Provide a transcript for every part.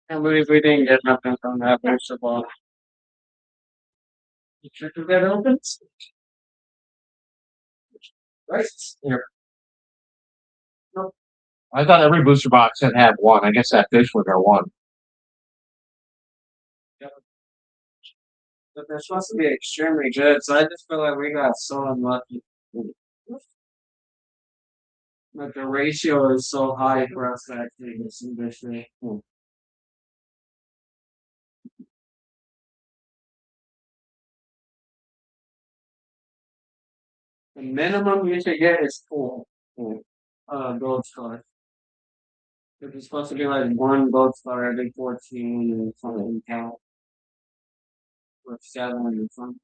can't believe we didn't get nothing from that first of all. You sure to get open? Right? Here. Nope. I thought every booster box had had one. I guess that fish was our one. Yep. But they're supposed to be extremely good, so I just feel like we got so unlucky. Like the ratio is so high for us to actually get some fish today. The minimum you should get is four gold stars. If it's supposed to be like one gold star every 14 and something count. Or 7 or something.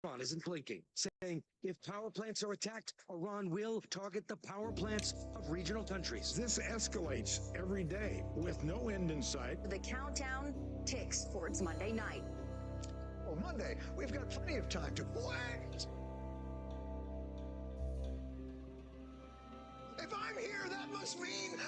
Iran isn't blinking, saying if power plants are attacked, Iran will target the power plants of regional countries. This escalates every day with no end in sight. The countdown ticks for its Monday night. Oh, Monday, we've got plenty of time to wait. If I'm here, that must mean...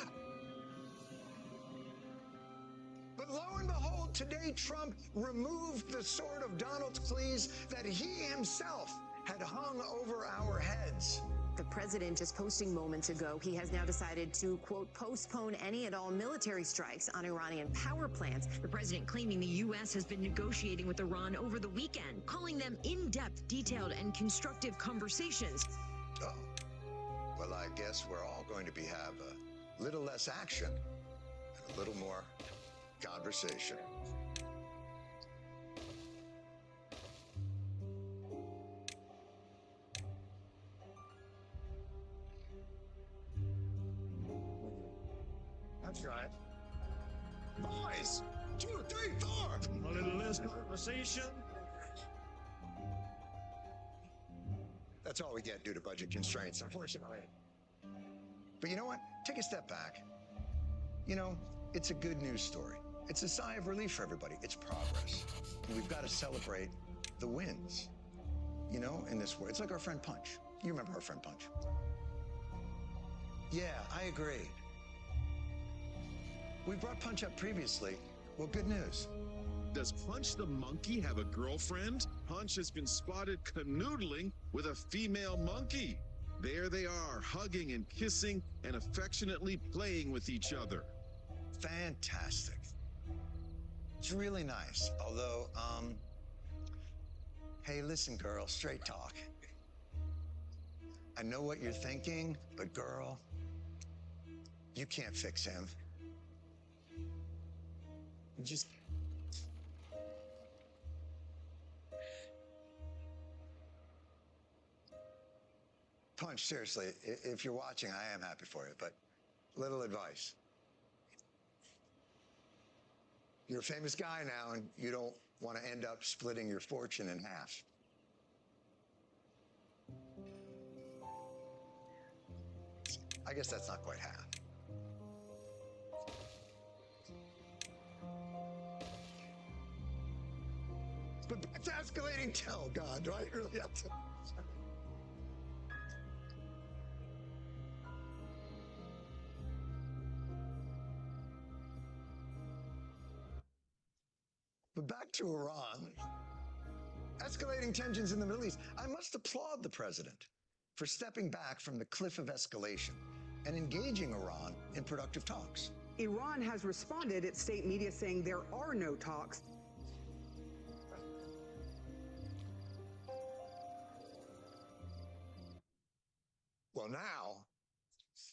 But lo and behold, today Trump removed the sword of Donald Cleese that he himself had hung over our heads. The president just posting moments ago, he has now decided to, quote, postpone any and all military strikes on Iranian power plants. The president claiming the U.S. has been negotiating with Iran over the weekend, calling them in-depth, detailed, and constructive conversations. Oh, well, I guess we're all going to have a little less action and a little more conversation. That's right. Boys, 2, 3, 4. A little less conversation. That's all we get due to budget constraints, unfortunately. But you know what? Take a step back. You know, it's a good news story. It's a sigh of relief for everybody. It's progress. And we've got to celebrate the wins, you know, in this war. It's like our friend Punch. You remember our friend Punch? Yeah, I agree. We brought Punch up previously. Well, good news. Does Punch the monkey have a girlfriend? Punch has been spotted canoodling with a female monkey. There they are, hugging and kissing and affectionately playing with each other. Fantastic. It's really nice. Although, hey, listen, girl, straight talk. I know what you're thinking, but girl, you can't fix him. Just... Punch, seriously, if you're watching, I am happy for you, but little advice. You're a famous guy now, and you don't want to end up splitting your fortune in half. I guess that's not quite half. But that's escalating. Oh, God, do I really have to? But back to Iran. Escalating tensions in the Middle East. I must applaud the president for stepping back from the cliff of escalation and engaging Iran in productive talks. Iran has responded, its state media saying there are no talks.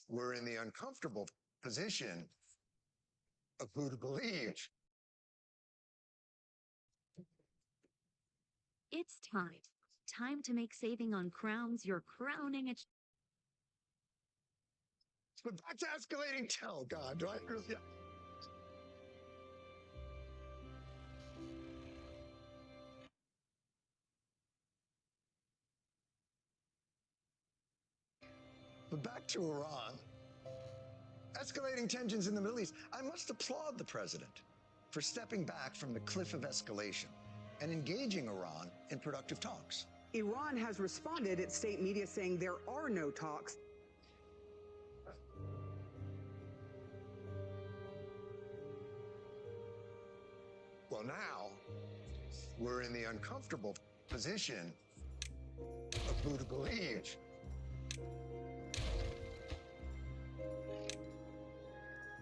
we're in the uncomfortable position of who to believe. It's time. Time to make saving on crowns your crowning achievement. But back to escalating. Oh God, do I really? But back to Iran. Escalating tensions in the Middle East. I must applaud the president for stepping back from the cliff of escalation and engaging Iran in productive talks. Iran has responded, its state media saying there are no talks. Well, now we're in the uncomfortable position of who to believe.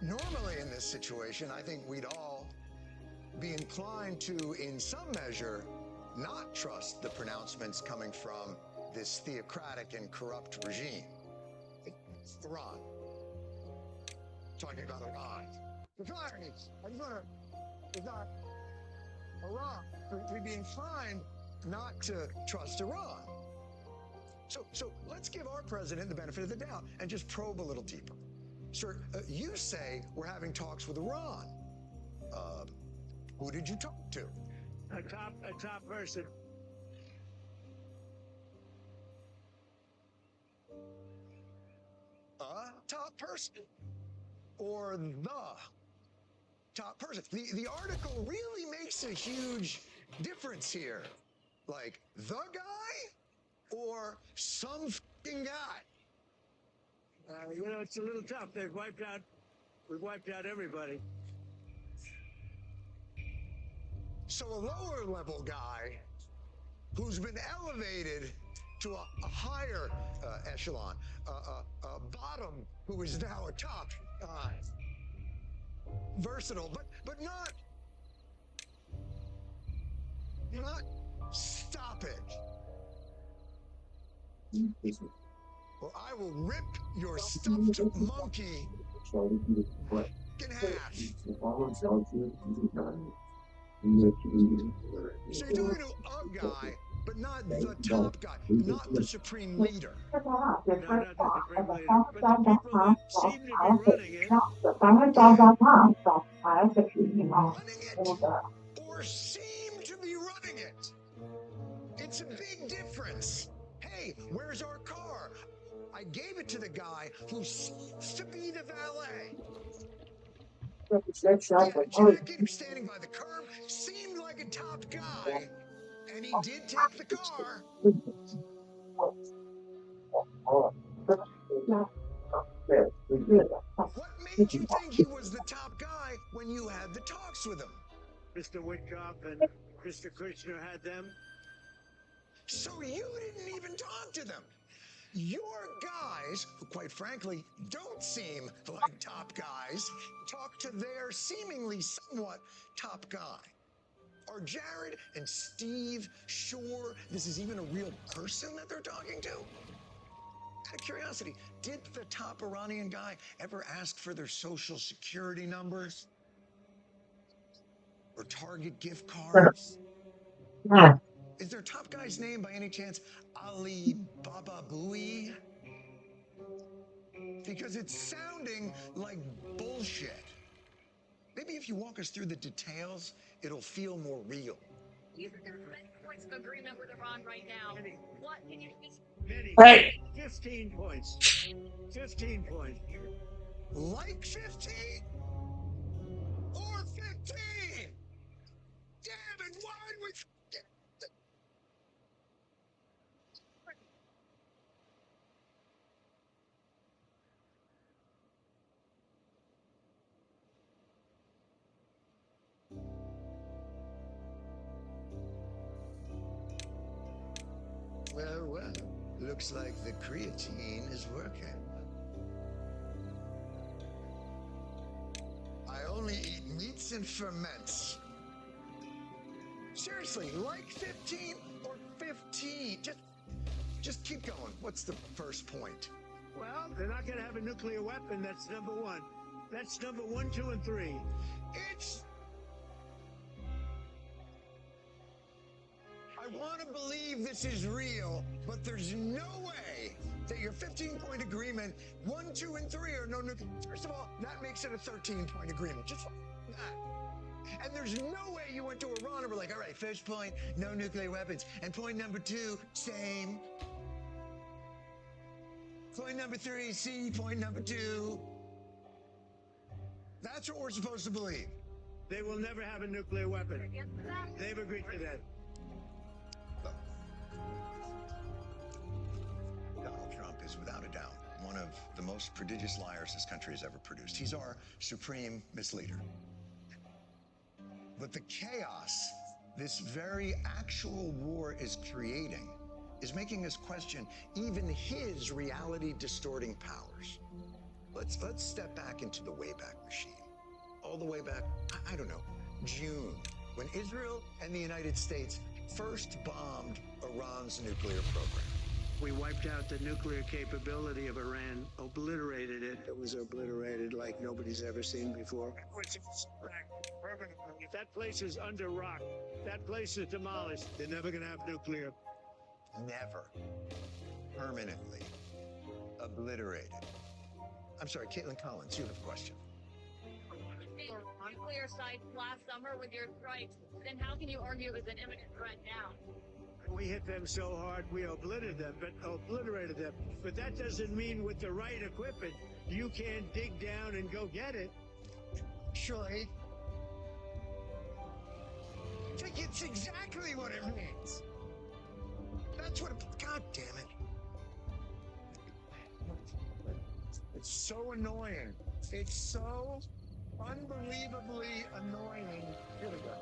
Normally in this situation, I think we'd all be inclined to, in some measure, not trust the pronouncements coming from this theocratic and corrupt regime. Iran. Talking about Iran. Iran. We'd be inclined not to trust Iran. So let's give our president the benefit of the doubt and just probe a little deeper. Sir, you say we're having talks with Iran. Who did you talk to? A top person. A top person? Or the top person? The article really makes a huge difference here. Like, the guy? Or some f***ing guy? It's a little tough. We've wiped out everybody. So a lower level guy who's been elevated to a higher echelon, a bottom who is now a top guy. Versatile, but not stop it. Or I will rip your stuffed monkey in half. So you're talking to a guy, but not the top guy, not the supreme leader. No, not the supreme leader. But the people that seem to be running it. Running it or seem to be running it. It's a big difference. Hey, where's our car? I gave it to the guy who seems to be the valet. Yeah, Jackie, who's standing by the curb, seemed like a top guy, and he did take the car. What made you think he was the top guy when you had the talks with him? Mr. Witkoff and Mr. Kushner had them. So you didn't even talk to them. Your guys, who quite frankly don't seem like top guys, talk to their seemingly somewhat top guy. Are Jared and Steve sure this is even a real person that they're talking to? Out of curiosity, did the top Iranian guy ever ask for their social security numbers? Or Target gift cards? Is their top guy's name by any chance Ali Baba Booey? Because it's sounding like bullshit. Maybe if you walk us through the details, it'll feel more real. These are the red points of agreement with Iran right now. What did you Hey! 15 points. 15 points. Like 15? Or 15? Damn it, why would we... Well, looks like the creatine is working. I only eat meats and ferments. Seriously, like 15 or 15? Just keep going. What's the first point? Well, they're not going to have a nuclear weapon. That's number one. That's number 1, 2, and 3. I want to believe this is real, but there's no way that your 15-point agreement, 1, 2, and 3 are no nuclear. First of all, that makes it a 13-point agreement. Just like that. And there's no way you went to Iran and were like, all right, first point, no nuclear weapons. And point number 2, same. Point number 3, see, point number 2. That's what we're supposed to believe. They will never have a nuclear weapon. They've agreed to that. Donald Trump is without a doubt one of the most prodigious liars this country has ever produced. He's our supreme misleader. But the chaos this very actual war is creating is making us question even his reality distorting powers. Let's step back into the Wayback Machine. All the way back, I don't know, June, when Israel and the United States first bombed Iran's nuclear program. We wiped out the nuclear capability of Iran, obliterated it. It was obliterated like nobody's ever seen before. If that place is under rock, that place is demolished. They're never going to have nuclear. Never. Permanently. Obliterated. I'm sorry, Caitlin Collins, you have a question. Nuclear sites last summer with your strikes, then how can you argue it was an imminent threat now? We hit them so hard, we obliterated them. But that doesn't mean with the right equipment, you can't dig down and go get it. Actually, I think it's exactly what it means. That's what God damn it. It's so annoying. It's so unbelievably annoying. Here we go.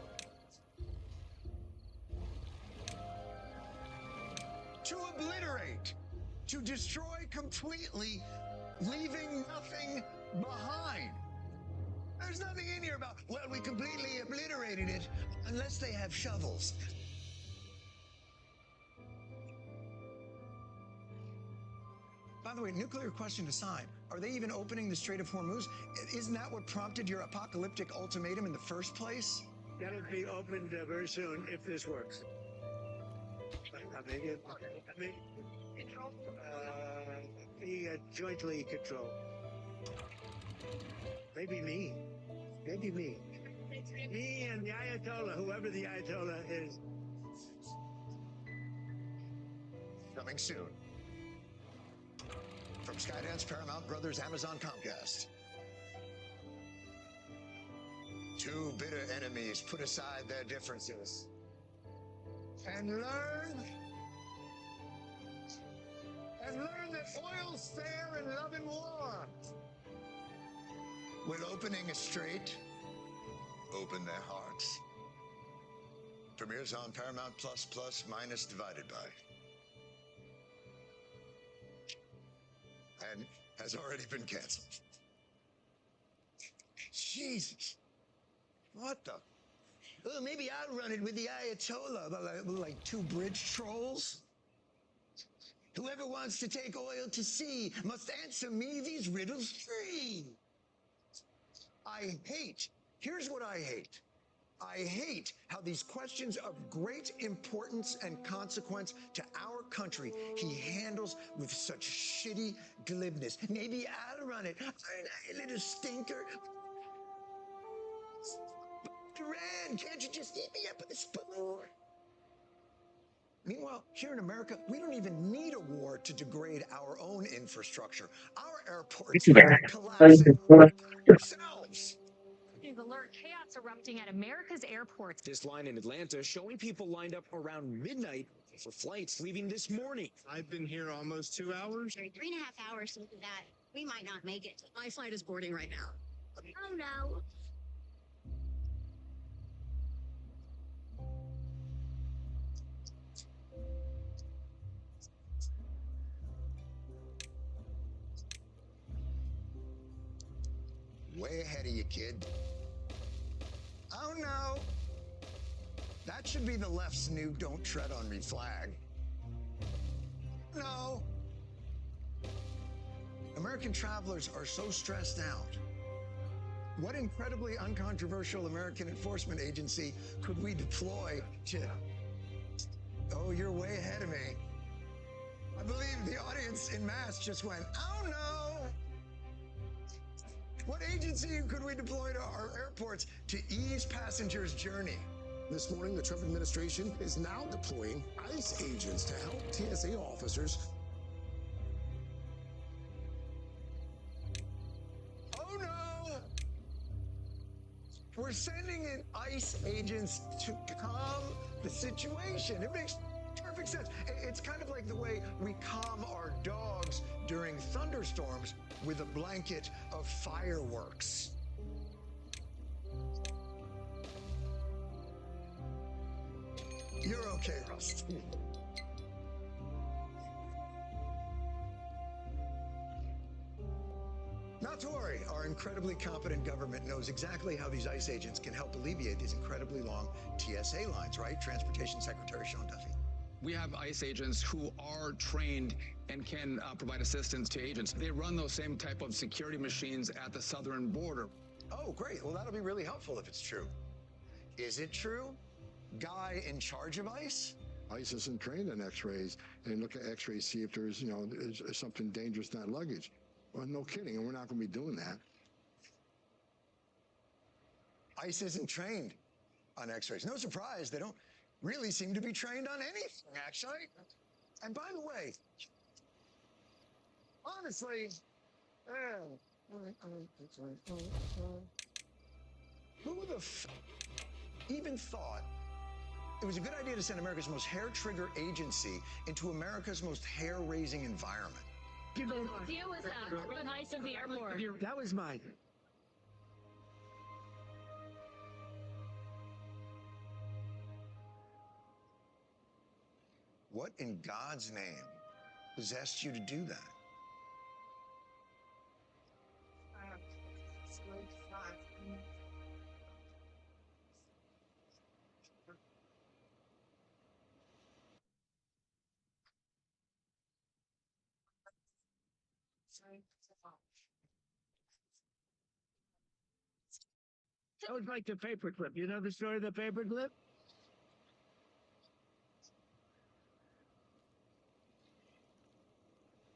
To obliterate, to destroy completely, leaving nothing behind. There's nothing in here about, well, we completely obliterated it, unless they have shovels. By the way, nuclear question aside, are they even opening the Strait of Hormuz? Isn't that what prompted your apocalyptic ultimatum in the first place? That'll be opened very soon if this works. Be jointly controlled. Maybe me. Me and the Ayatollah, whoever the Ayatollah is. Coming soon. From Skydance, Paramount Brothers, Amazon, Comcast. Two bitter enemies put aside their differences and learn that oil's fair and love and war. Will opening a strait open their hearts? Premieres on Paramount Plus minus divided by. And has already been canceled. Jesus. What the? Oh, maybe I'll run it with the Ayatollah, like two bridge trolls. Whoever wants to take oil to sea must answer me these riddles free. Here's what I hate. I hate how these questions of great importance and consequence to our country he handles with such shitty glibness. Maybe I'll run it. Aren't I a little stinker? Duran, can't you just eat me up with a spoon? Meanwhile, here in America, we don't even need a war to degrade our own infrastructure. Our airports are collapsing themselves. Alert chaos erupting at America's airports. This line in Atlanta showing people lined up around midnight for flights leaving this morning. I've been here almost 2 hours. 3.5 hours into that, we might not make it. My flight is boarding right now. Oh no. Way ahead of you, kid. Oh no! That should be the left's new "Don't Tread on Me" flag. No! American travelers are so stressed out. What incredibly uncontroversial American enforcement agency could we deploy to... Oh, you're way ahead of me. I believe the audience in mass just went, oh no! What agency could we deploy to our airports to ease passengers' journey? This morning, the Trump administration is now deploying ICE agents to help TSA officers. Oh no! We're sending in ICE agents to calm the situation. It makes perfect sense. It's kind of like the way we calm our dogs during thunderstorms with a blanket of fireworks. You're okay, Rust. Not to worry, our incredibly competent government knows exactly how these ICE agents can help alleviate these incredibly long TSA lines, right? Transportation Secretary Sean Duffy. We have ICE agents who are trained and can provide assistance to agents. They run those same type of security machines at the southern border. Oh, great. Well, that'll be really helpful if it's true. Is it true? Guy in charge of ICE? ICE isn't trained in x-rays and look at x-rays, see if there's, is something dangerous in that luggage. Well, no kidding, and we're not going to be doing that. ICE isn't trained on x-rays. No surprise, they don't really seem to be trained on anything, actually. And by the way, honestly, who even thought it was a good idea to send America's most hair-trigger agency into America's most hair-raising environment? Deal with that. Run ICE of the airport. That was mine. What in God's name possessed you to do that? That was like the paperclip. You know the story of the paperclip?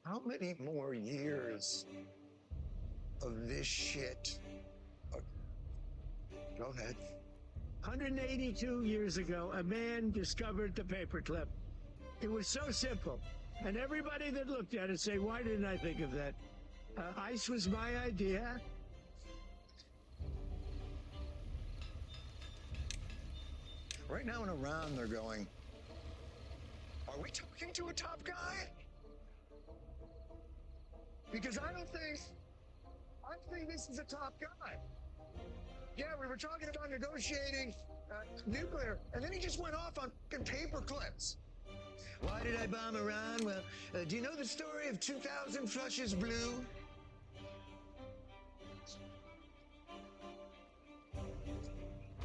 How many more years of this shit? Go ahead. 182 years ago, a man discovered the paperclip. It was so simple. And everybody that looked at it say, why didn't I think of that? ICE was my idea. Right now in Iran, they're going, are we talking to a top guy? Because I think this is a top guy. Yeah, we were talking about negotiating nuclear, and then he just went off on paper clips. Why did I bomb Iran? Well, do you know the story of 2,000 flushes blue?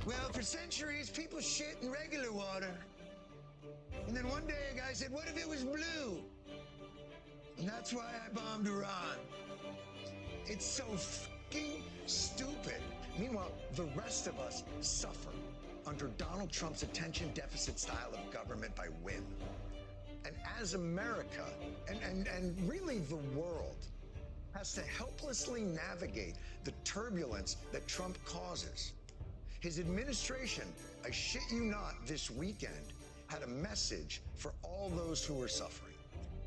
Well, for centuries, people shit in regular water. And then one day a guy said, what if it was blue? And that's why I bombed Iran. It's so fucking stupid. Meanwhile, the rest of us suffer under Donald Trump's attention deficit style of government by whim. And as America, and really the world, has to helplessly navigate the turbulence that Trump causes, his administration, I shit you not, this weekend, had a message for all those who are suffering.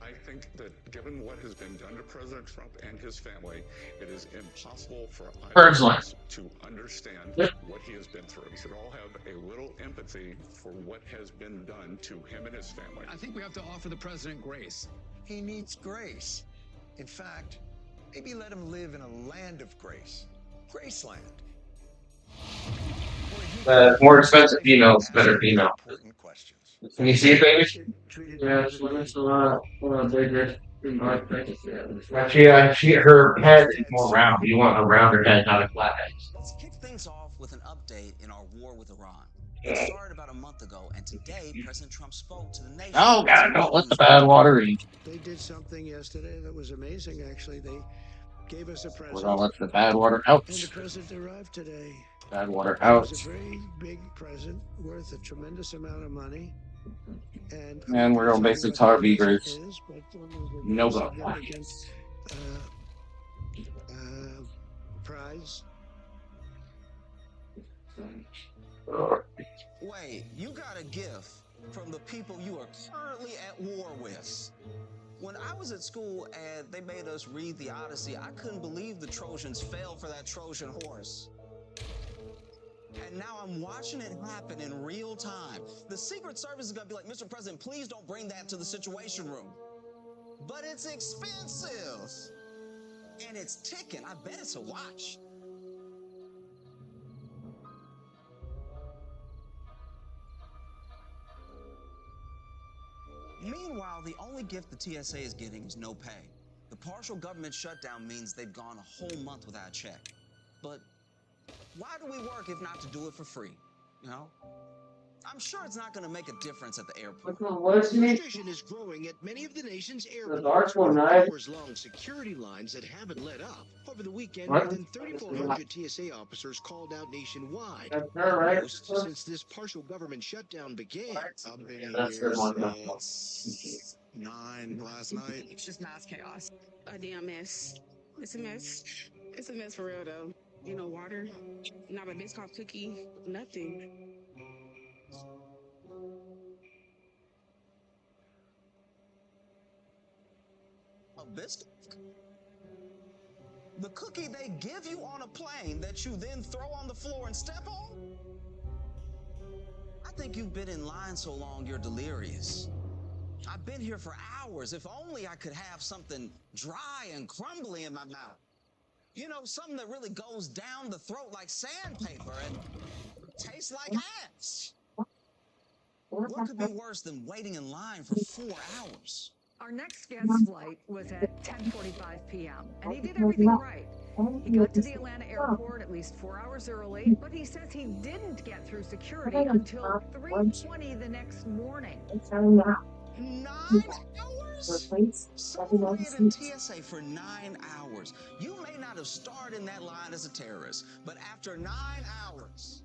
I think that given what has been done to President Trump and his family, it is impossible for us to understand what he has been through. We should all have a little empathy for what has been done to him and his family. I think we have to offer the president grace. He needs grace. In fact, maybe let him live in a land of grace. Graceland. More expensive females, better female. Can you see it, baby? Yeah, it's a lot bigger. Her head is more round. You want a rounder head, not a flat head. Let's kick things off with an update in our war with Iran. It started about a month ago, and today President Trump spoke to the nation. Oh God, don't let the bad water in. They did something yesterday that was amazing, actually. They gave us a present. We're gonna let the bad water out. And the present arrived today. Bad water It out. was a very big present worth a tremendous amount of money. And we're gonna basically tell our beavers no go. Prize. Wait, you got a gift from the people you are currently at war with. When I was at school and they made us read the Odyssey, I couldn't believe the Trojans fell for that Trojan horse. And now I'm watching it happen in real time. The Secret Service is gonna be like, Mr. President, please don't bring that to the Situation Room. But it's expensive. And it's ticking. I bet it's a watch. Meanwhile, the only gift the TSA is getting is no pay. The partial government shutdown means they've gone a whole month without a check. But why do we work if not to do it for free? You know? I'm sure it's not going to make a difference at the airport. Frustration is growing at many of the nation's airports with hours-long security lines that haven't let up. Over the weekend, more than 3,400 TSA officers called out nationwide. Most since this partial government shutdown began. I've been here since 9 last night. It's just mass chaos. A damn mess. It's a mess. It's a mess for real, though. You know, water, not a Biscoff cookie, nothing. A biscuit? The cookie they give you on a plane that you then throw on the floor and step on? I think you've been in line so long you're delirious. I've been here for hours. If only I could have something dry and crumbly in my mouth. You know, something that really goes down the throat like sandpaper and tastes like ass. What could be worse than waiting in line for 4 hours? Our next guest's flight was at 10:45 p.m., and he did everything right. He got to the Atlanta airport at least 4 hours early, but he says he didn't get through security until 3:20 the next morning. 9 hours? Someone waited in TSA for 9 hours. You may not have started in that line as a terrorist, but after 9 hours...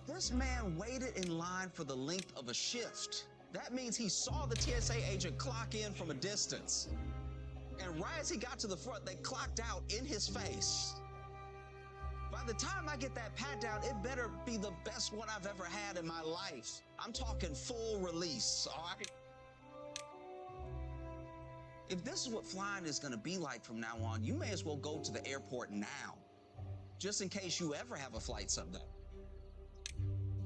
This man waited in line for the length of a shift. That means he saw the TSA agent clock in from a distance. And right as he got to the front, they clocked out in his face. By the time I get that pat down, it better be the best one I've ever had in my life. I'm talking full release, all right? If this is what flying is going to be like from now on, you may as well go to the airport now, just in case you ever have a flight someday.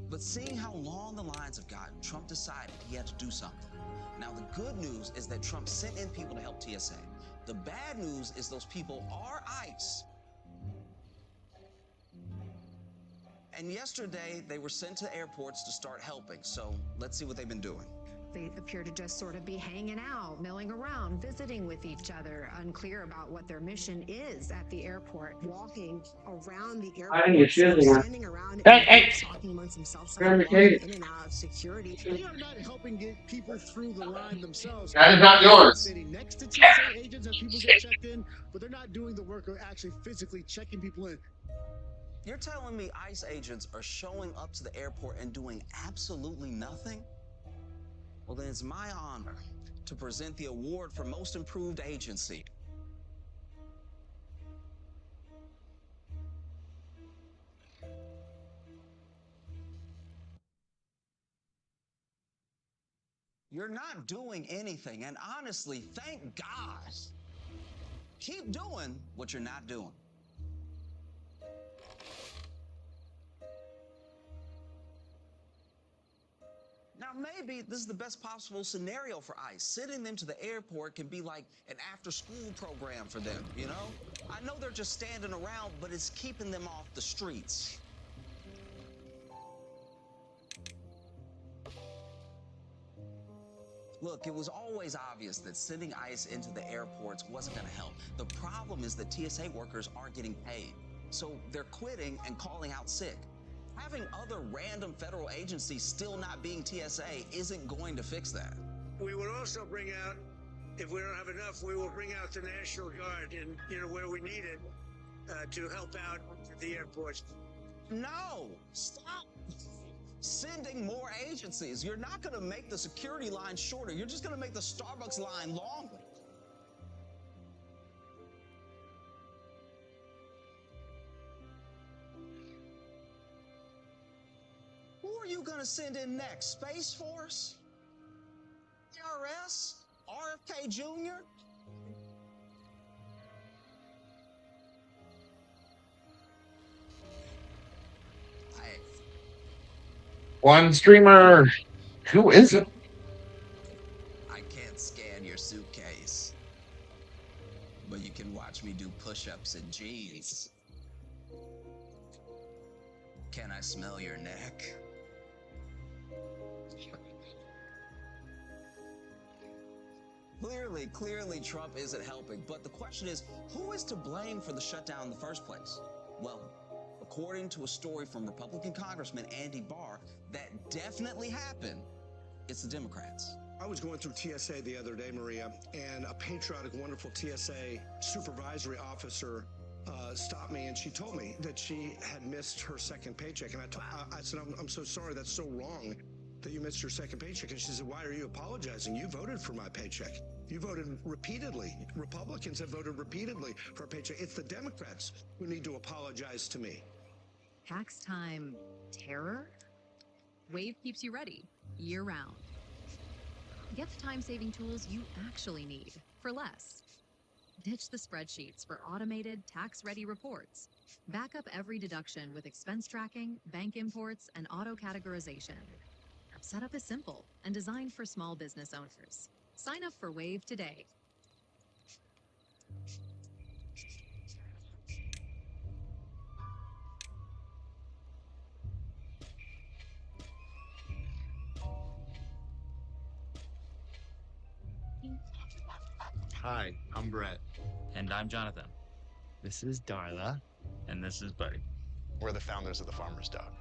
But seeing how long the lines have gotten, Trump decided he had to do something. Now, the good news is that Trump sent in people to help TSA. The bad news is those people are ICE. And yesterday, they were sent to airports to start helping. So let's see what they've been doing. They appear to just sort of be hanging out, milling around, visiting with each other, unclear about what their mission is at the airport. Walking around the I think you're airport, choosing her. standing around Hey! talking amongst themselves, Grab your walking cake. in and out of security. They are not helping get people through the line themselves. That is not yours. Sitting next to TSA agents as people get checked in, but they're not doing the work of actually physically checking people in. You're telling me ICE agents are showing up to the airport and doing absolutely nothing? Well, then it's my honor to present the award for Most Improved Agency. You're not doing anything, and honestly, thank God. Keep doing what you're not doing. Now, maybe this is the best possible scenario for ICE. Sending them to the airport can be like an after-school program for them, you know? I know they're just standing around, but it's keeping them off the streets. Look, it was always obvious that sending ICE into the airports wasn't going to help. The problem is that TSA workers aren't getting paid. So they're quitting and calling out sick. Having other random federal agencies still not being TSA isn't going to fix that. We would also bring out, if we don't have enough, we will bring out the National Guard in, where we need it to help out at the airports. No, stop sending more agencies. You're not going to make the security line shorter. You're just going to make the Starbucks line longer. Who are you going to send in next? Space Force? IRS? RFK Jr.? One streamer. Who is it? I can't scan your suitcase, but you can watch me do push-ups in jeans. Can I smell your neck? Clearly Trump isn't helping, but the question is, who is to blame for the shutdown in the first place? Well, according to a story from Republican Congressman Andy Barr, that definitely happened. It's the Democrats. I was going through TSA the other day, Maria, and a patriotic, wonderful TSA supervisory officer stopped me, and she told me that she had missed her second paycheck. And I said, I'm so sorry, that's so wrong that you missed your second paycheck. And she said, why are you apologizing? You voted for my paycheck. You voted repeatedly. Republicans have voted repeatedly for a paycheck. It's the Democrats who need to apologize to me. Tax time terror? Wave keeps you ready year-round. Get the time-saving tools you actually need for less. Ditch the spreadsheets for automated, tax-ready reports. Back up every deduction with expense tracking, bank imports, and auto-categorization. Setup is simple and designed for small business owners. Sign up for Wave today. Hi, I'm Brett. And I'm Jonathan. This is Darla. And this is Buddy. We're the founders of The Farmer's Dog.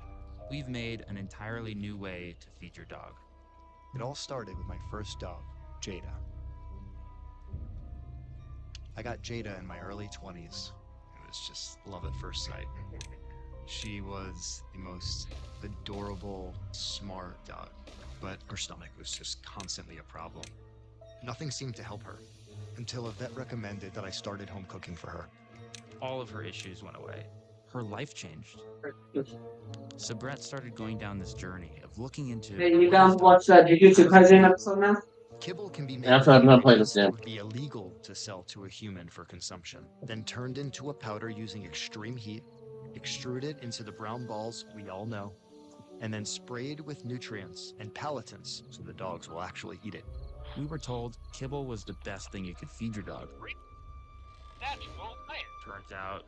We've made an entirely new way to feed your dog. It all started with my first dog, Jada. I got Jada in my early 20s. It was just love at first sight. She was the most adorable, smart dog, but her stomach was just constantly a problem. Nothing seemed to help her until a vet recommended that I started home cooking for her. All of her issues went away. Her life changed. So Brett started going down this journey of looking into... Hey, you guys watch the YouTube Cousin episode now? Kibble can be made That's why I'm not playing this game. would be illegal to sell to a human for consumption, then turned into a powder using extreme heat, extruded into the brown balls we all know, and then sprayed with nutrients and palatants so the dogs will actually eat it. We were told kibble was the best thing you could feed your dog. Turns out,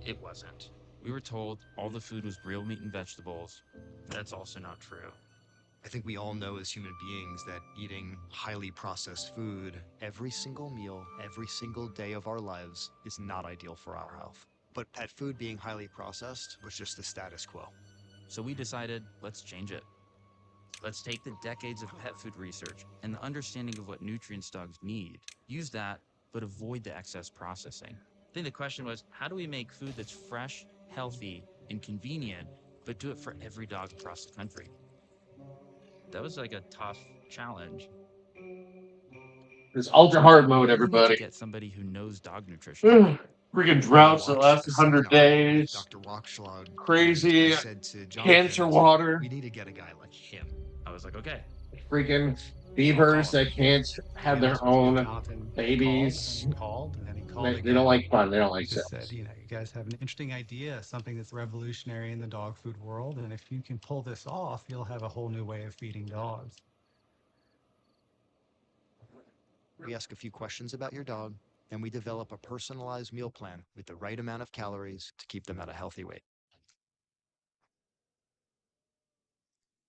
it wasn't. We were told all the food was real meat and vegetables. That's also not true. I think we all know as human beings that eating highly processed food every single meal, every single day of our lives is not ideal for our health. But pet food being highly processed was just the status quo. So we decided, let's change it. Let's take the decades of pet food research and the understanding of what nutrients dogs need, use that, but avoid the excess processing. I think the question was, how do we make food that's fresh, healthy, and convenient, but do it for every dog across the country? That was like a tough challenge. It's ultra hard mode, We needed everybody. to get somebody who knows dog nutrition. Freaking droughts that last 100 days. Dr. Rockschlag. Crazy I said to Jonathan, cancer water. We need to get a guy like him. I was like, okay. Freaking beavers that can't have their own babies. They don't like fun. They don't like Just sex. said, you guys have an interesting idea, something that's revolutionary in the dog food world, and if you can pull this off, you'll have a whole new way of feeding dogs. We ask a few questions about your dog, and we develop a personalized meal plan with the right amount of calories to keep them at a healthy weight.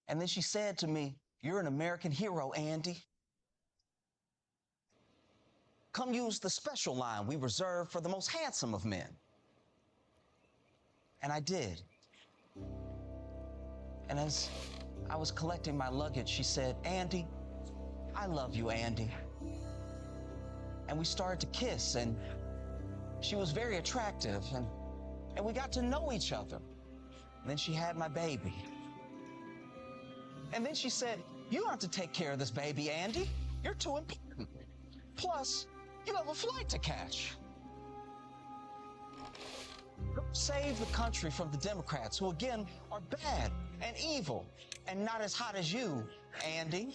And then she said to me, "You're an American hero, Andy." come use the special line we reserve for the most handsome of men. And I did. And as I was collecting my luggage, she said, Andy, I love you, Andy. And we started to kiss, and she was very attractive, and we got to know each other. And then she had my baby. And then she said, you don't have to take care of this baby, Andy. You're too important. Plus, you have a flight to catch. Save the country from the Democrats, who again are bad and evil and not as hot as you, Andy.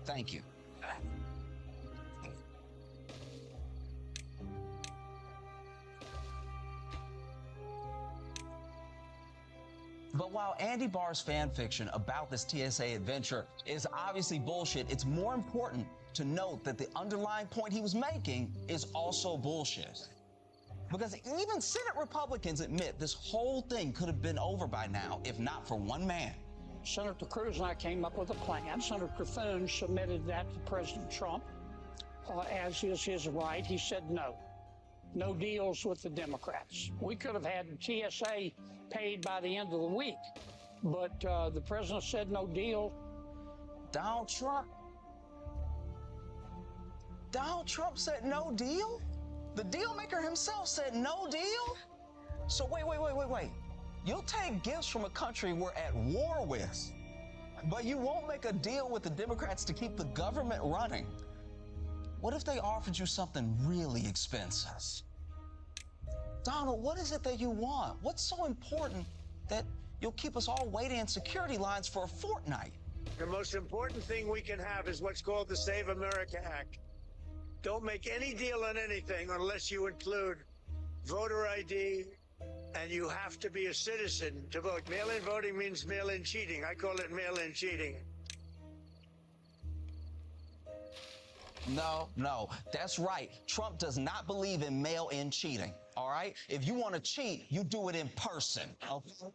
Thank you. But while Andy Barr's fan fiction about this TSA adventure is obviously bullshit, it's more important to note that the underlying point he was making is also bullshit. Because even Senate Republicans admit this whole thing could have been over by now if not for one man. Senator Cruz and I came up with a plan. Senator Thune submitted that to President Trump, as is his right. He said no. No deals with the Democrats. We could have had the TSA paid by the end of the week, but the president said no deal. Donald Trump said no deal? The deal maker himself said no deal? So wait. You'll take gifts from a country we're at war with, but you won't make a deal with the Democrats to keep the government running. What if they offered you something really expensive? Donald, what is it that you want? What's so important that you'll keep us all waiting in security lines for a fortnight? The most important thing we can have is what's called the Save America Act. Don't make any deal on anything unless you include voter ID, and you have to be a citizen to vote. Mail-in voting means mail-in cheating. I call it mail-in cheating. No, that's right. Trump does not believe in mail-in cheating, all right? If you want to cheat, you do it in person, okay?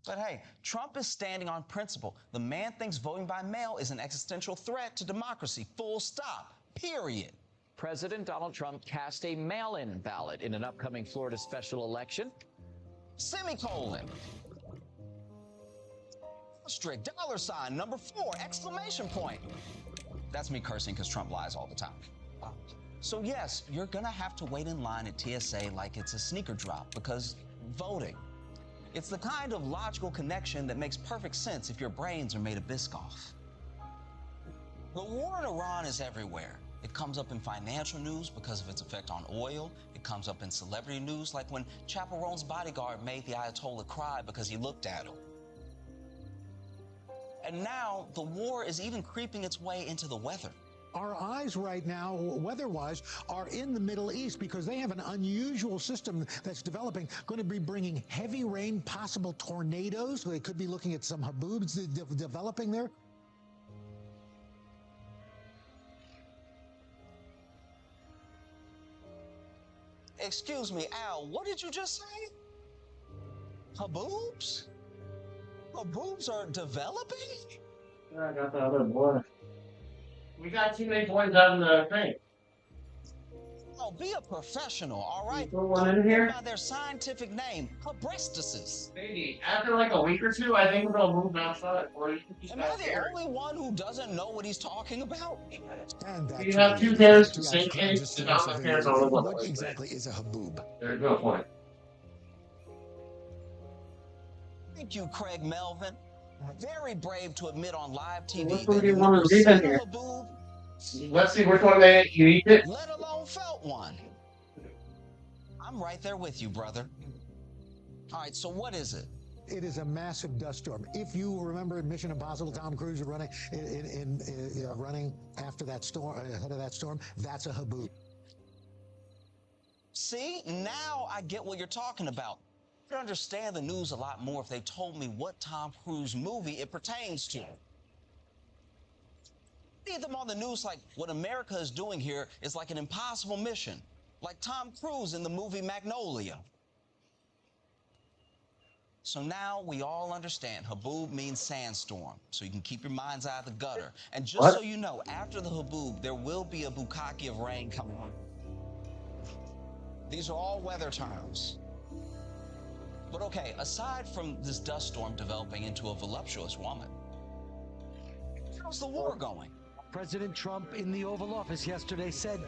But hey, Trump is standing on principle. The man thinks voting by mail is an existential threat to democracy, full stop, period. President Donald Trump cast a mail-in ballot in an upcoming Florida special election. Semicolon. Strict $, number 4, exclamation point. That's me cursing because Trump lies all the time. So yes, you're gonna have to wait in line at TSA like it's a sneaker drop because voting. It's the kind of logical connection that makes perfect sense if your brains are made of Biscoff. The war in Iran is everywhere. It comes up in financial news because of its effect on oil. It comes up in celebrity news, like when Chaperone's bodyguard made the Ayatollah cry because he looked at him. And now the war is even creeping its way into the weather. Our eyes right now, weather-wise, are in the Middle East because they have an unusual system that's developing, going to be bringing heavy rain, possible tornadoes. They could be looking at some haboobs developing there. Excuse me, Al, what did you just say? Haboobs? Haboobs are developing? Yeah, I got the other boy. We got too many boys out in the thing. Oh, be a professional, all right? Put one in here? By their scientific name, Habrestices. Maybe after like a week or two, I think they'll move outside. Am I the only one who doesn't know what he's talking about? And You have two pairs the same case, and What I'm exactly is a haboob? There's no point. Thank you, Craig Melvin. Very brave to admit on live TV Which that one do you you've want never to leave in seen a here? haboob, Let's see which one you eat it. let alone felt one. I'm right there with you, brother. All right, so what is it? It is a massive dust storm. If you remember in Mission Impossible, Tom Cruise running running after that storm, ahead of that storm, that's a haboob. See, now I get what you're talking about. I'd understand the news a lot more if they told me what Tom Cruise movie it pertains to. Need them on the news like what America is doing here is like an impossible mission, like Tom Cruise in the movie Magnolia. So now we all understand haboob means sandstorm, so you can keep your mind's eye of the gutter. And just so you know, after the haboob, there will be a bukkake of rain coming on. These are all weather terms. But okay, aside from this dust storm developing into a voluptuous woman, how's the war going? President Trump in the Oval Office yesterday said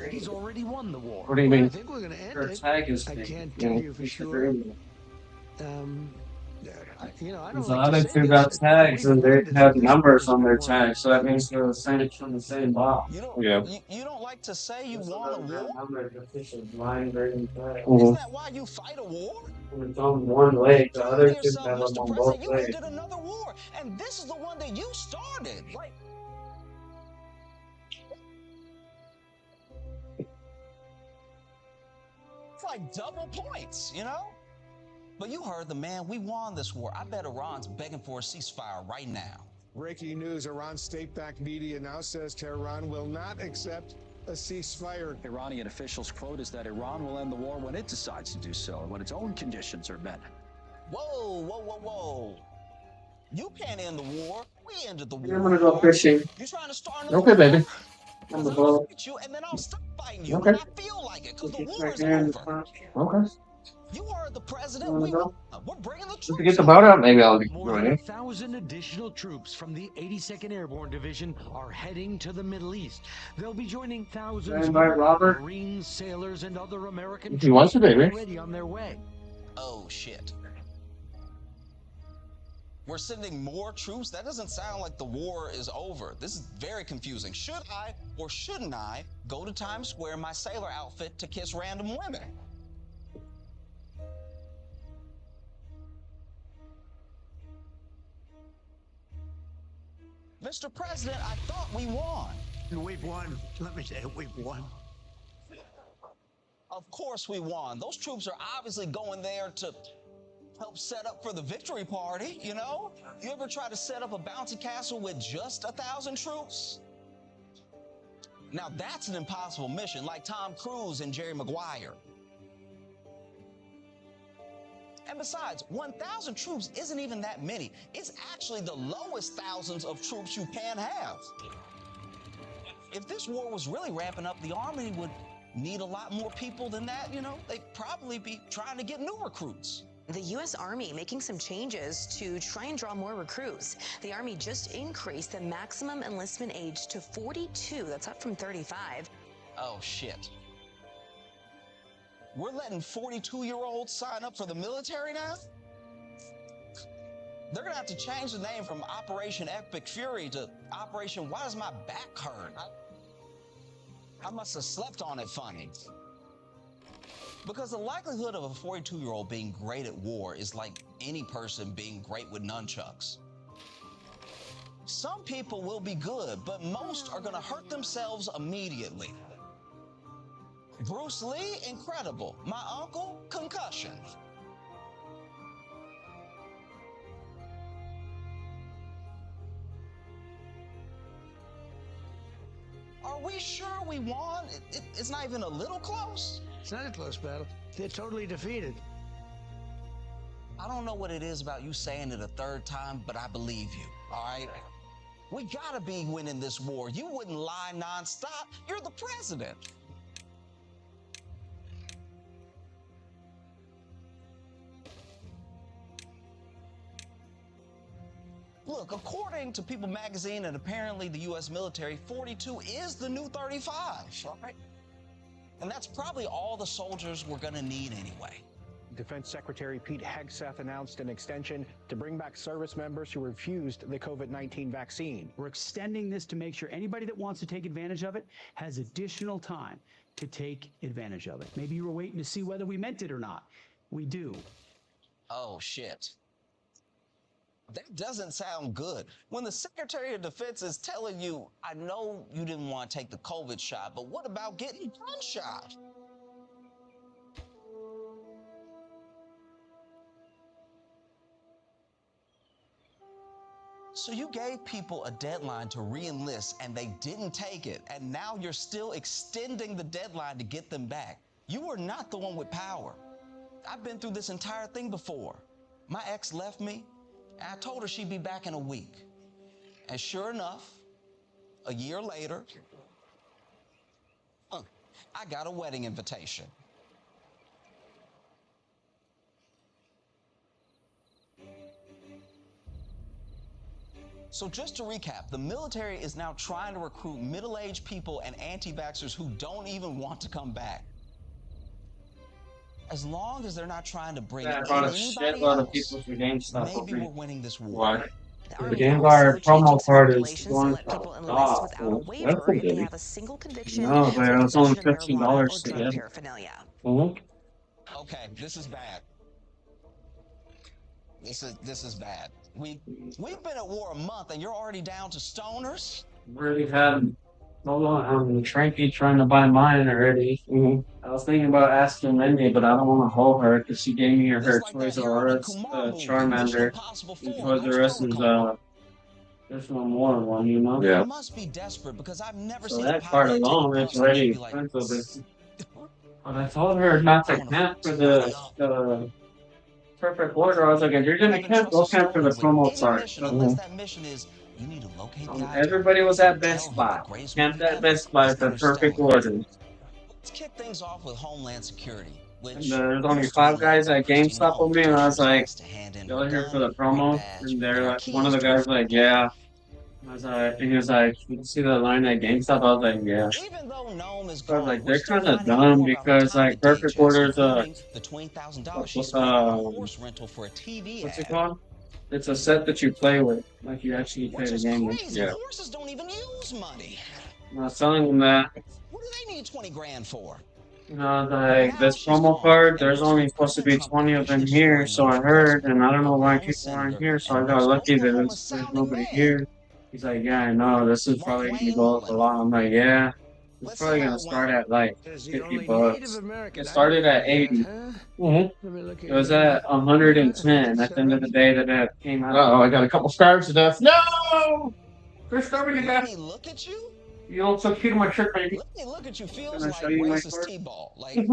he's already won the war. What do you mean? I think we're going to end it. I can't tell you for sure. You know, I don't The like other to say two this, got but tags and they we've won have this numbers war on their has been won. tags, so that means they're the same from the same box. Yeah. You don't like to say you won a war? Mhm. Isn't that why you fight a war? It's on one leg, the other two Yourself, have them Mr. on President, both you legs. ended another war, and this is the one that you started. Like, it's like double points, you know? But you heard the man, we won this war. I bet Iran's begging for a ceasefire right now. Breaking news, Iran's state-backed media now says Tehran will not accept a ceasefire. Iranian officials' quote is that Iran will end the war when it decides to do so, when its own conditions are met. Whoa, whoa, whoa, whoa. You can't end the war. We ended the war. I'm gonna go fishing. You trying to start another Okay, war? baby. On the I'll boat. fight you, and then I'll stop fighting you Okay. when I feel like it, because the war is Right over. Okay. You heard the president. We won. We're bringing the Just to troops get the out. boat out, maybe I'll More join than you. 1,000 additional troops from the 82nd Airborne Division are heading to the Middle East. They'll be joining thousands Stand by, more Robert. Marines, sailors, and other American If he wants troops to, baby. already on their way. Oh, shit. We're sending more troops? That doesn't sound like the war is over. This is very confusing. Should I or shouldn't I go to Times Square in my sailor outfit to kiss random women? Mr. President, I thought we won. We've won. Let me say it, we've won. Of course we won. Those troops are obviously going there to help set up for the victory party, you know? You ever try to set up a bouncy castle with just 1,000 troops? Now that's an impossible mission, like Tom Cruise and Jerry Maguire. And besides, 1,000 troops isn't even that many. It's actually the lowest thousands of troops you can have. If this war was really ramping up, the Army would need a lot more people than that, you know? They'd probably be trying to get new recruits. The U.S. Army making some changes to try and draw more recruits. The Army just increased the maximum enlistment age to 42. That's up from 35. Oh, shit. We're letting 42-year-olds sign up for the military now? They're gonna have to change the name from Operation Epic Fury to Operation Why Does My Back Hurt? I must have slept on it funny. Because the likelihood of a 42-year-old being great at war is like any person being great with nunchucks. Some people will be good, but most are gonna hurt themselves immediately. Bruce Lee, incredible. My uncle, concussion. Are we sure we won? It's not even a little close? It's not a close battle. They're totally defeated. I don't know what it is about you saying it a third time, but I believe you, all right? We gotta be winning this war. You wouldn't lie nonstop. You're the president. Look, according to People magazine and apparently the U.S. military, 42 is the new 35, all right? And that's probably all the soldiers we're gonna need anyway. Defense Secretary Pete Hegseth announced an extension to bring back service members who refused the COVID-19 vaccine. We're extending this to make sure anybody that wants to take advantage of it has additional time to take advantage of it. Maybe you were waiting to see whether we meant it or not. We do. Oh, shit. That doesn't sound good. When the Secretary of Defense is telling you, I know you didn't want to take the COVID shot, but what about getting gunshot? So you gave people a deadline to re-enlist and they didn't take it, and now you're still extending the deadline to get them back. You are not the one with power. I've been through this entire thing before. My ex left me, and I told her she'd be back in a week. And sure enough, a year later, I got a wedding invitation. So just to recap, the military is now trying to recruit middle-aged people and anti-vaxxers who don't even want to come back. As long as they're not trying to bring I brought a anybody shitload of else, people to GameStop maybe over. we're winning this war. Why? The The Army Game also Guard changing promo some card is regulations to going let for people a enlist dog. without a That's waiver a if they goodie. have a single conviction No, but for it was only possession of marijuana or $15 to drug get. paraphernalia. Okay, this is bad. This is bad. We've been at war a month and you're already down to stoners? Already had. Hold on, I'm Tranky trying to buy mine already. I was thinking about asking Mindy, but I don't want to hold her because she gave me her Toys R Us Charmander. And Toys R Us is there's no more one, you know? You must be desperate because I've never So seen a that card pirate take a alone is bus and already be like, expensive. But I told her not to camp for the perfect order. I was like, if you're gonna camp, go camp for the promo card. unless that mission is you need to locate the Everybody was at Best Buy. Camped at Best Buy for perfect order. Let's kick things off with Homeland Security, which And there's only 5 guys at GameStop with me, and I was like, y'all here for the promo? And they're like, one of the guys was like, yeah. I was like, and he was like, you see the line at GameStop? I was like, yeah. Even though Gnome is So I was gone, like, we're they're still kind of finding out dumb more about because her time like at perfect DHS, orders including the $20,000 she spent on a horse rental for a TV what's ad. it called? It's a set that you play with, like you actually play the game with. Crazy. Horses don't even use money. And I was telling them that, What do they need 20 grand for? you know, like this promo card, there's only supposed to be 20 of them here, so I heard, and I don't know why people aren't here, so I got lucky that there's nobody here. He's like, yeah, I know, this is probably gonna go up a lot. I'm like, yeah, it's probably gonna start at like $50. It started at 80. It was at 110 at the end of the day that it came out. Oh, I got a couple stars to death. No! Christopher, you got. Let me look at you? You look so cute in my shirt, baby. Let me look at you feels Can I like show you my racist card? T-ball. Like,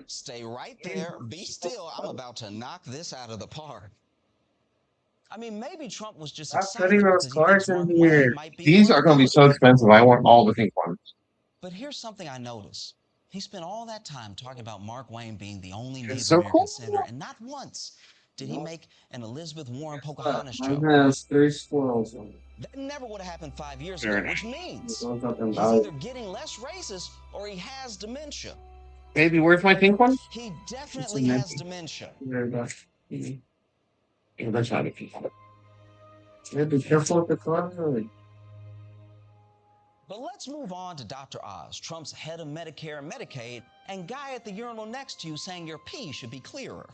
stay right there, be still. I'm about to knock this out of the park. I mean, maybe Trump was just Stop excited putting those because he thinks cards in Mark here. Wayne might be These are going to be so expensive. I want all the pink ones. But here's something I noticed. He spent all that time talking about Mark Wayne being the only Native so American cool. senator, and not once did he make an Elizabeth Warren Pocahontas Mine joke. has 3 squirrels on it. That never would have happened 5 years Very ago, nice. which means It goes up and he's down. either getting less racist or he has dementia. Baby, where's my pink one? He definitely has dementia. There you go. Yeah, that's not a pink one. Yeah, be careful with the cards. Really. But let's move on to Dr. Oz, Trump's head of Medicare and Medicaid, and guy at the urinal next to you saying your pee should be clearer.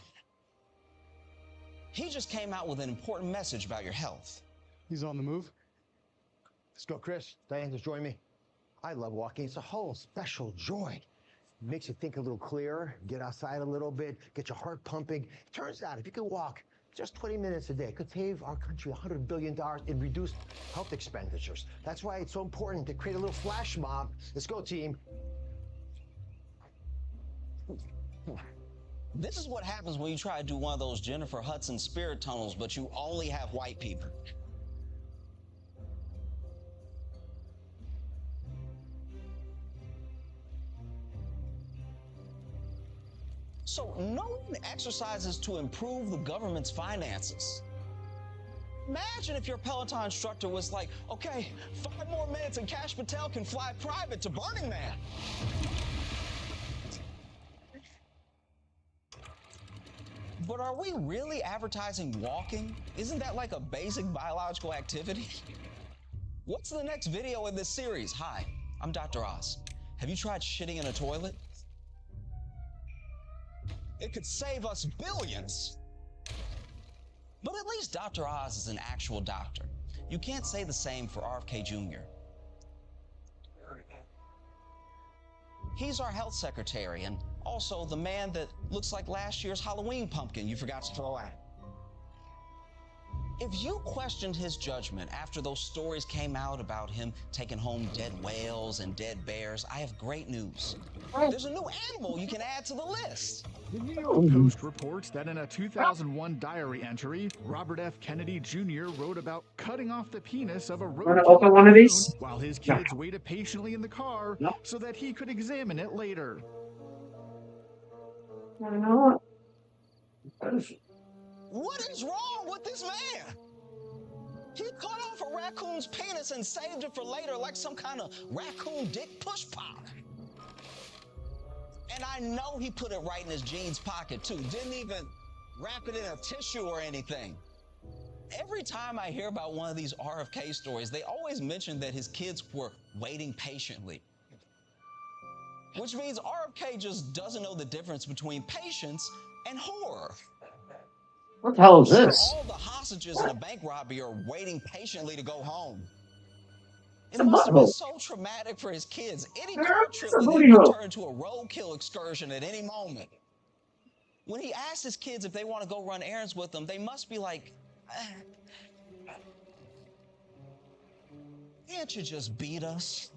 He just came out with an important message about your health. He's on the move. Let's go, Chris. Diane, just join me. I love walking. It's a whole special joy. It makes you think a little clearer, get outside a little bit, get your heart pumping. Turns out if you can walk just 20 minutes a day, it could save our country $100 billion in reduced health expenditures. That's why it's so important to create a little flash mob. Let's go, team. This is what happens when you try to do one of those Jennifer Hudson spirit tunnels, but you only have white people. So no one exercises to improve the government's finances. Imagine if your Peloton instructor was like, okay, 5 more minutes and Kash Patel can fly private to Burning Man. But are we really advertising walking? Isn't that like a basic biological activity? What's the next video in this series? Hi, I'm Dr. Oz. Have you tried shitting in a toilet? It could save us billions. But at least Dr. Oz is an actual doctor. You can't say the same for RFK Jr. He's our health secretary and also the man that looks like last year's Halloween pumpkin you forgot to throw out. If you questioned his judgment after those stories came out about him taking home dead whales and dead bears, I have great news. There's a new animal you can add to the list. The New York Post reports that in a 2001 diary entry, Robert F. Kennedy Jr. wrote about cutting off the penis of a Want to roadkill open one of raccoon these? while his No. kids waited patiently in the car so that he could examine it later. You know What is wrong with this man? He cut off a raccoon's penis and saved it for later like some kind of raccoon dick push pop. And I know he put it right in his jeans pocket too. Didn't even wrap it in a tissue or anything. Every time I hear about one of these RFK stories, they always mention that his kids were waiting patiently. Which means RFK just doesn't know the difference between patience and horror. What the hell is Sure, this? all the hostages in a bank robbery are waiting patiently to go home. It's It a must have been butthole. so traumatic for his kids. Any It's car trip a with booty him could hole. turn into a roadkill excursion at any moment. When he asks his kids if they want to go run errands with him, they must be like, can't you just beat us?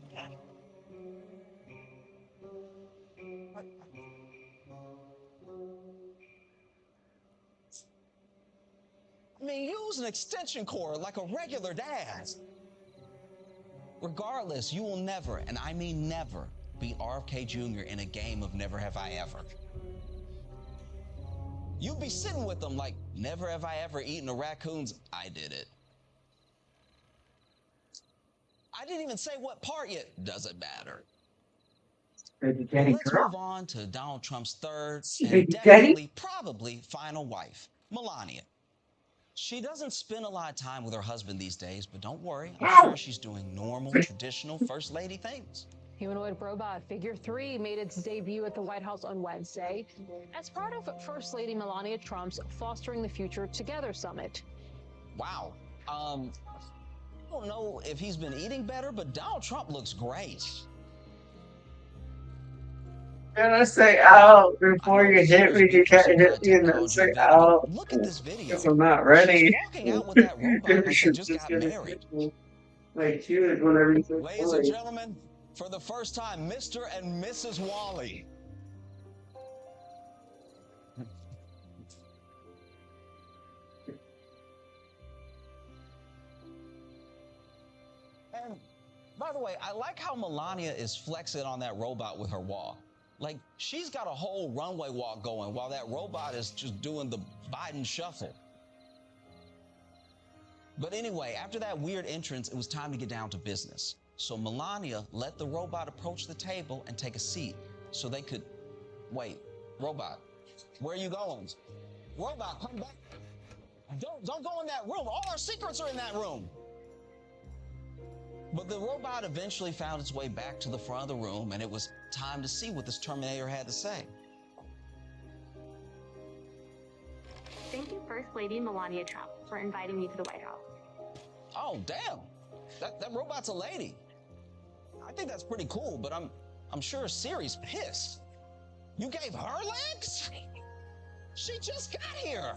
I mean, use an extension cord like a regular dad. Regardless, you will never, and I mean never, beat RFK Jr. in a game of Never Have I Ever. You'd be sitting with them like, never have I ever eaten a raccoon's, I did it. I didn't even say what part yet. Doesn't matter. Baby Well, daddy let's girl. move on to Donald Trump's third and Baby definitely, daddy. probably final wife, Melania. She doesn't spend a lot of time with her husband these days, but don't worry, I'm sure she's doing normal, traditional First Lady things. Humanoid robot Figure 3 made its debut at the White House on Wednesday as part of First Lady Melania Trump's Fostering the Future Together summit. Wow. I don't know if he's been eating better, but Donald Trump looks great. And I say out before you hit me, you can't hit me and then say out. Look at this video. Because I'm not ready. She's walking out with that robot You like they should just just got get married. it. Like, cute whenever you say Ladies and gentlemen, for the first time, Mr. and Mrs. Wally. And by the way, I like how Melania is flexing on that robot with her walk. Like, she's got a whole runway walk going while that robot is just doing the Biden shuffle. But anyway, after that weird entrance, it was time to get down to business. So Melania let the robot approach the table and take a seat so they could... Wait, robot, where are you going? Robot, come back. Don't go in that room. All our secrets are in that room. But the robot eventually found its way back to the front of the room, and it was time to see what this Terminator had to say. Thank you, First Lady Melania Trump, for inviting me to the White House. Oh, damn. That robot's a lady. I think that's pretty cool, but I'm sure Siri's pissed. You gave her legs? She just got here.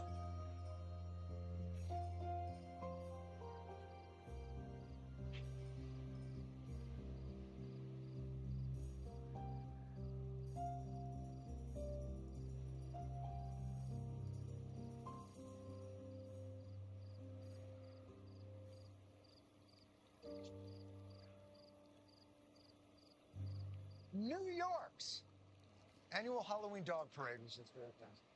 New York's annual Halloween dog parade was just fantastic.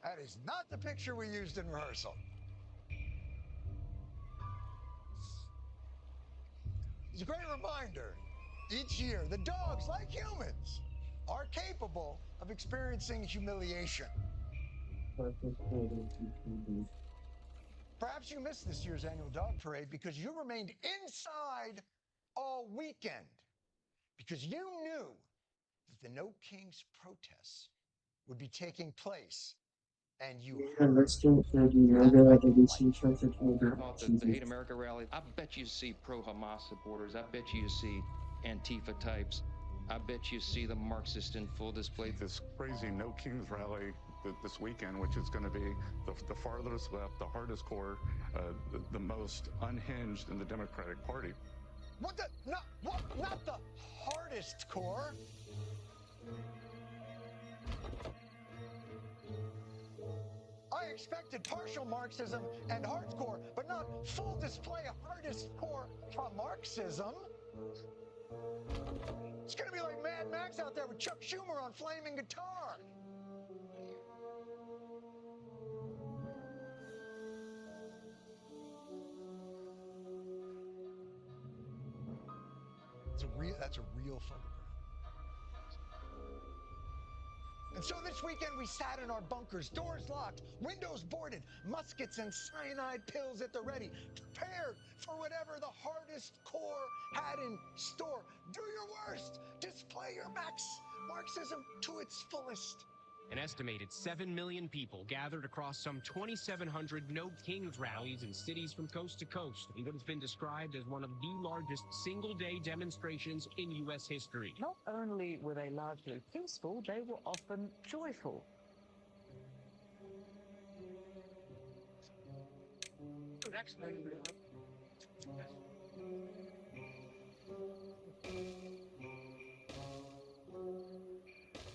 That is not the picture we used in rehearsal. It's a great reminder. Each year, the dogs, like humans, are capable of experiencing humiliation. Perhaps you missed this year's annual dog parade because you remained inside all weekend because you knew that the No Kings protests would be taking place, and you And let's do it for the About the Hate America rally, I bet you see pro-Hamas supporters. I bet you see Antifa types. I bet you see the Marxist in full display. This crazy No Kings rally this weekend, which is going to be the farthest left, the hardest core, the most unhinged in the Democratic Party. What the? Not the hardest core. I expected partial Marxism and hardcore, but not full display of hardest core from Marxism. It's gonna be like Mad Max out there with Chuck Schumer on flaming guitar. That's a real photograph. And so this weekend we sat in our bunkers, doors locked, windows boarded, muskets and cyanide pills at the ready, prepared for whatever the hardest core had in store. Do your worst. Display your Marxism to its fullest. An estimated 7 million people gathered across some 2,700 No Kings rallies in cities from coast to coast in what has been described as one of the largest single-day demonstrations in U.S. history. Not only were they largely peaceful, they were often joyful.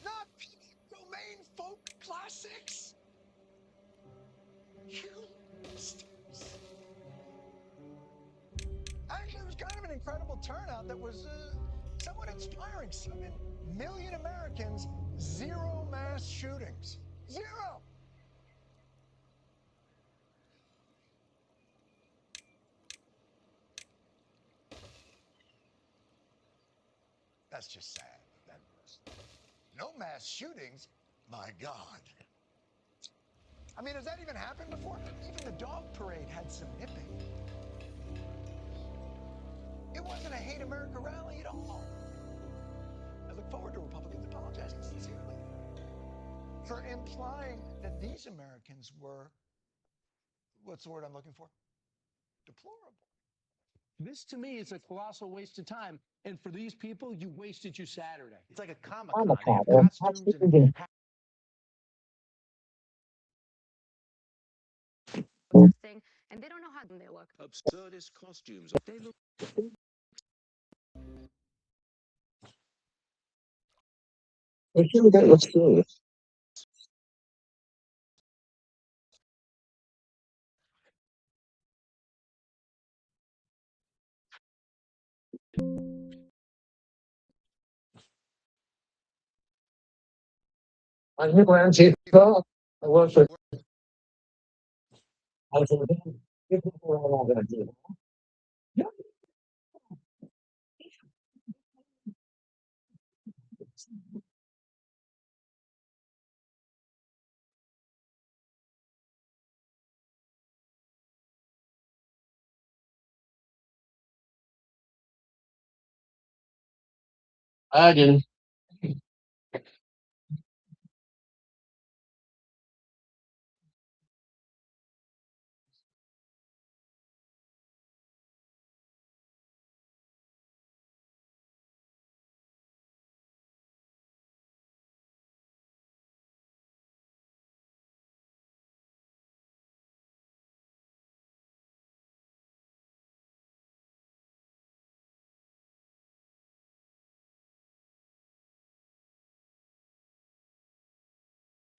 Not domain folk classics. Actually, it was kind of an incredible turnout that was somewhat inspiring. 7 million Americans, 0 mass shootings. 0! That's just sad. No mass shootings? My God. I mean, has that even happened before? Even the dog parade had some nipping. It wasn't a hate America rally at all. I look forward to Republicans apologizing sincerely for implying that these Americans were, what's the word I'm looking for? Deplorable. This to me is a colossal waste of time. And for these people, you wasted your Saturday. It's like a I'm a Comic-Con. They cop. have costumes and Protesting, and they don't know how they look. Absurdist costumes. They look. If you get what's serious. I'm here around Chicago. I work for. I was in the people who are all going to do. I didn't.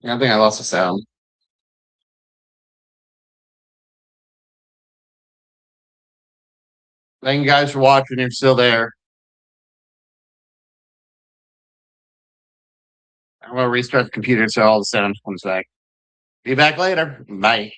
Yeah, I think I lost the sound. Thank you guys for watching. If you're still there, I'm gonna restart the computer so all the sound comes back. Be back later. Bye.